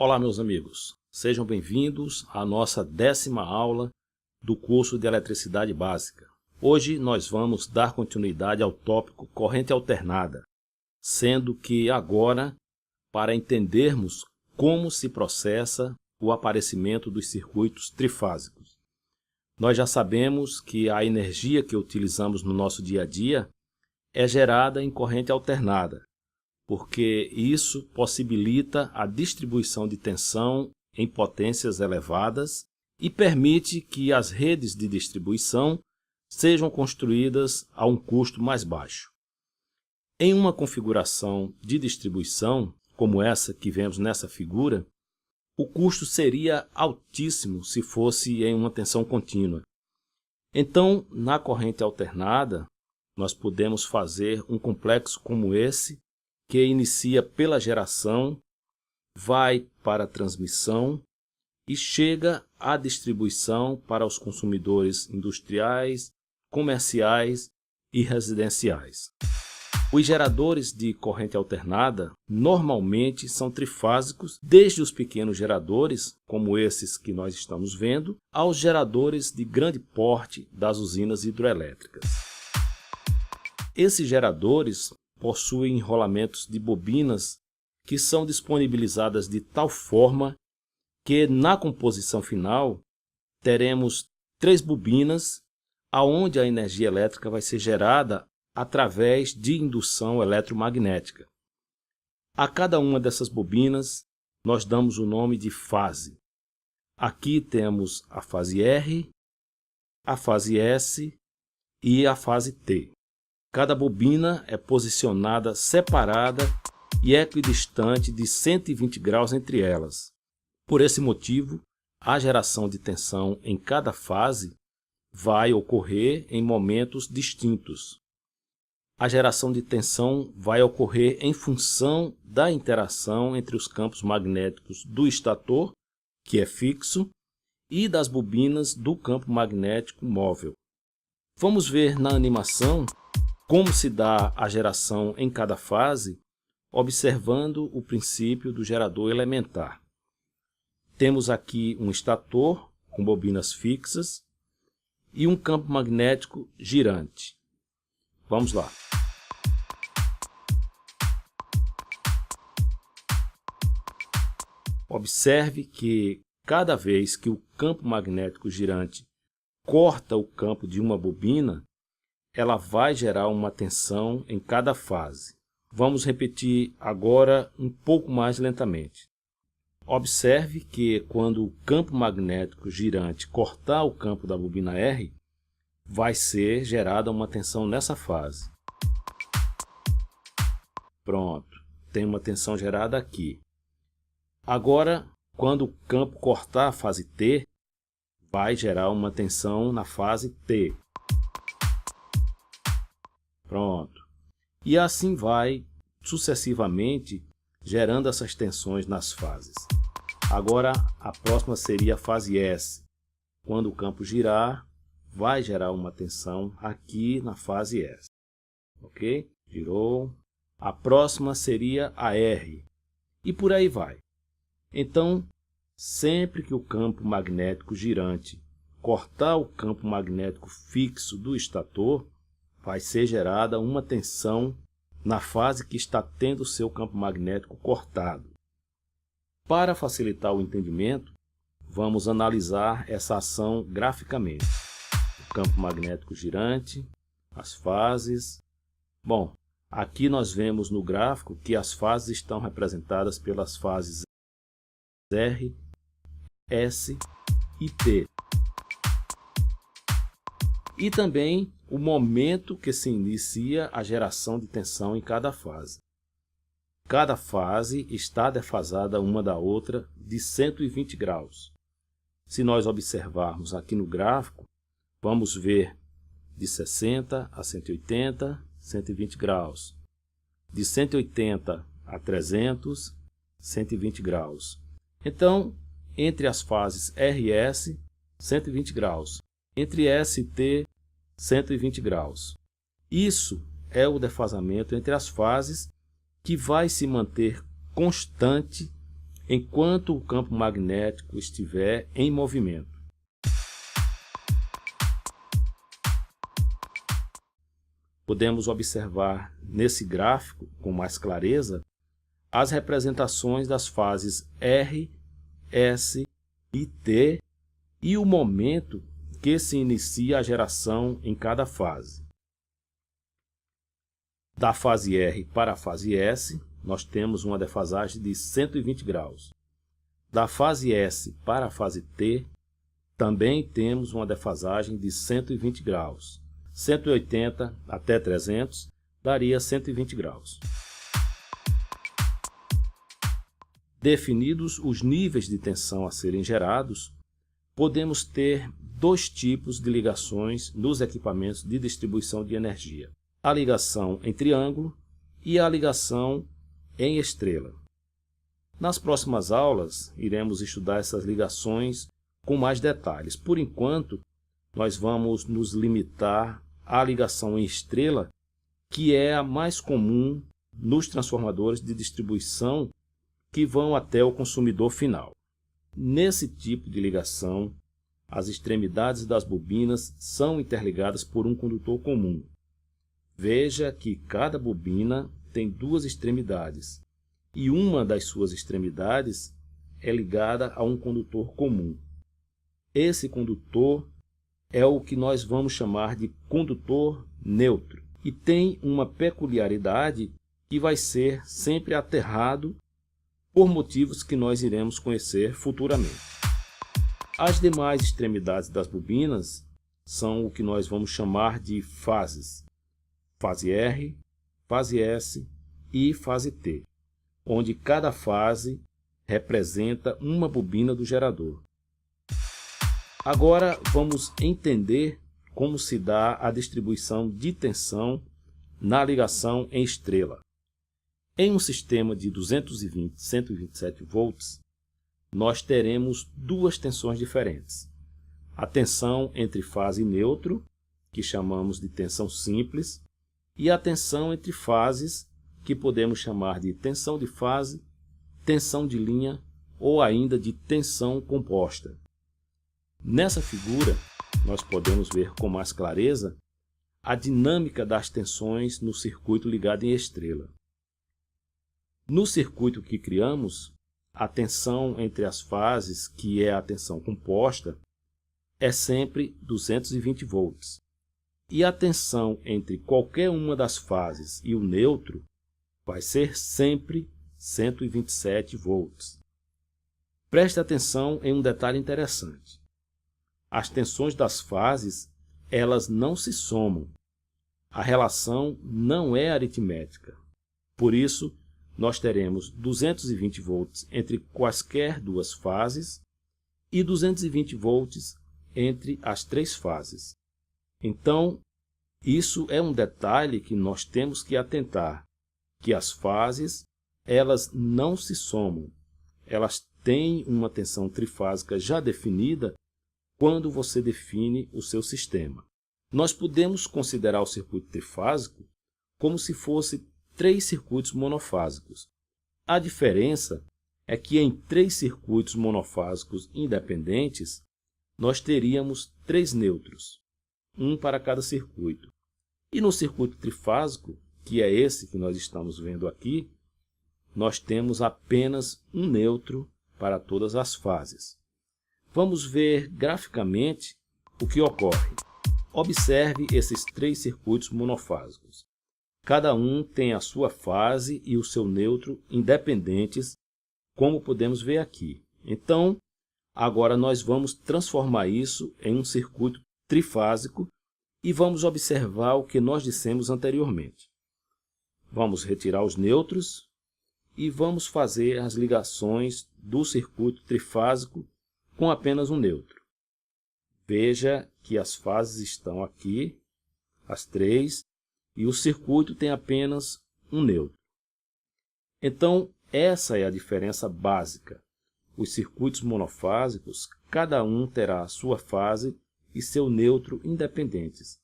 Olá, meus amigos, sejam bem-vindos à nossa 10ª aula do curso de Eletricidade Básica. Hoje nós vamos dar continuidade ao tópico corrente alternada, sendo que agora, para entendermos como se processa o aparecimento dos circuitos trifásicos. Nós já sabemos que a energia que utilizamos no nosso dia a dia é gerada em corrente alternada, porque isso possibilita a distribuição de tensão em potências elevadas e permite que as redes de distribuição sejam construídas a um custo mais baixo. Em uma configuração de distribuição, como essa que vemos nessa figura, o custo seria altíssimo se fosse em uma tensão contínua. Então, na corrente alternada, nós podemos fazer um complexo como esse, que inicia pela geração, vai para a transmissão e chega à distribuição para os consumidores industriais, comerciais e residenciais. Os geradores de corrente alternada normalmente são trifásicos, desde os pequenos geradores, como esses que nós estamos vendo, aos geradores de grande porte das usinas hidroelétricas. Esses geradores possuem enrolamentos de bobinas que são disponibilizadas de tal forma que na composição final teremos 3 bobinas aonde a energia elétrica vai ser gerada através de indução eletromagnética. A cada uma dessas bobinas nós damos o nome de fase. Aqui temos a fase R, a fase S e a fase T. Cada bobina é posicionada separada e equidistante de 120 graus entre elas. Por esse motivo, a geração de tensão em cada fase vai ocorrer em momentos distintos. A geração de tensão vai ocorrer em função da interação entre os campos magnéticos do estator, que é fixo, e das bobinas do campo magnético móvel. Vamos ver na animação como se dá a geração em cada fase, observando o princípio do gerador elementar. Temos aqui um estator com bobinas fixas e um campo magnético girante. Vamos lá. Observe que cada vez que o campo magnético girante corta o campo de uma bobina, ela vai gerar uma tensão em cada fase. Vamos repetir agora um pouco mais lentamente. Observe que quando o campo magnético girante cortar o campo da bobina R, vai ser gerada uma tensão nessa fase. Pronto, tem uma tensão gerada aqui. Agora, quando o campo cortar a fase T, vai gerar uma tensão na fase T. Pronto. E assim vai sucessivamente gerando essas tensões nas fases. Agora a próxima seria a fase S. Quando o campo girar, vai gerar uma tensão aqui na fase S. Ok? Girou. A próxima seria a R. E por aí vai. Então, sempre que o campo magnético girante cortar o campo magnético fixo do estator, vai ser gerada uma tensão na fase que está tendo seu campo magnético cortado. Para facilitar o entendimento, vamos analisar essa ação graficamente. O campo magnético girante, as fases. Bom, aqui nós vemos no gráfico que as fases estão representadas pelas fases R, S e T. E também o momento que se inicia a geração de tensão em cada fase. Cada fase está defasada uma da outra de 120 graus. Se nós observarmos aqui no gráfico, vamos ver de 60 a 180, 120 graus. De 180 a 300, 120 graus. Então, entre as fases R e S, 120 graus. Entre S e T, 120 graus. Isso é o defasamento entre as fases que vai se manter constante enquanto o campo magnético estiver em movimento. Podemos observar nesse gráfico com mais clareza as representações das fases R, S e T e o momento que se inicia a geração em cada fase. Da fase R para a fase S, nós temos uma defasagem de 120 graus. Da fase S para a fase T, também temos uma defasagem de 120 graus. 180 até 300 daria 120 graus. Definidos os níveis de tensão a serem gerados, podemos ter dois tipos de ligações nos equipamentos de distribuição de energia: a ligação em triângulo e a ligação em estrela. Nas próximas aulas, iremos estudar essas ligações com mais detalhes. Por enquanto, nós vamos nos limitar à ligação em estrela, que é a mais comum nos transformadores de distribuição que vão até o consumidor final. Nesse tipo de ligação, as extremidades das bobinas são interligadas por um condutor comum. Veja que cada bobina tem duas extremidades e uma das suas extremidades é ligada a um condutor comum. Esse condutor é o que nós vamos chamar de condutor neutro e tem uma peculiaridade que vai ser sempre aterrado por motivos que nós iremos conhecer futuramente. As demais extremidades das bobinas são o que nós vamos chamar de fases: fase R, fase S e fase T, onde cada fase representa uma bobina do gerador. Agora vamos entender como se dá a distribuição de tensão na ligação em estrela. Em um sistema de 220-127 volts, nós teremos duas tensões diferentes. A tensão entre fase e neutro, que chamamos de tensão simples, e a tensão entre fases, que podemos chamar de tensão de fase, tensão de linha ou ainda de tensão composta. Nessa figura, nós podemos ver com mais clareza a dinâmica das tensões no circuito ligado em estrela. No circuito que criamos, a tensão entre as fases, que é a tensão composta, é sempre 220 volts. E a tensão entre qualquer uma das fases e o neutro vai ser sempre 127 volts. Preste atenção em um detalhe interessante. As tensões das fases, elas não se somam. A relação não é aritmética. Por isso, nós teremos 220 volts entre quaisquer duas fases e 220 volts entre as três fases. Então, isso é um detalhe que nós temos que atentar, que as fases, elas não se somam. Elas têm uma tensão trifásica já definida quando você define o seu sistema. Nós podemos considerar o circuito trifásico como se fosse três circuitos monofásicos. A diferença é que em três circuitos monofásicos independentes, nós teríamos três nêutrons, um para cada circuito. E no circuito trifásico, que é esse que nós estamos vendo aqui, nós temos apenas um nêutron para todas as fases. Vamos ver graficamente o que ocorre. Observe esses três circuitos monofásicos. Cada um tem a sua fase e o seu nêutron independentes, como podemos ver aqui. Então, agora nós vamos transformar isso em um circuito trifásico e vamos observar o que nós dissemos anteriormente. Vamos retirar os nêutrons e vamos fazer as ligações do circuito trifásico com apenas um nêutron. Veja que as fases estão aqui, as três, e o circuito tem apenas um nêutron. Então, essa é a diferença básica. Os circuitos monofásicos, cada um terá a sua fase e seu nêutron independentes.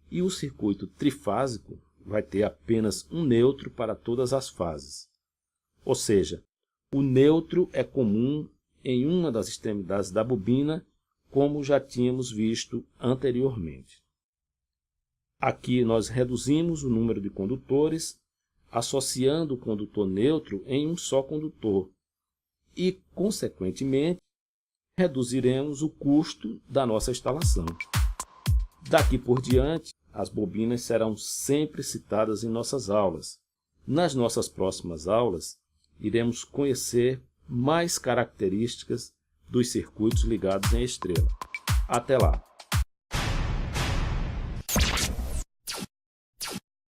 E o circuito trifásico vai ter apenas um nêutron para todas as fases. Ou seja, O neutro é comum em uma das extremidades da bobina, como já tínhamos visto anteriormente. Aqui nós reduzimos o número de condutores, associando o condutor neutro em um só condutor e, consequentemente, reduziremos o custo da nossa instalação. Daqui por diante, as bobinas serão sempre citadas em nossas aulas. Nas nossas próximas aulas, iremos conhecer mais características dos circuitos ligados em estrela. Até lá!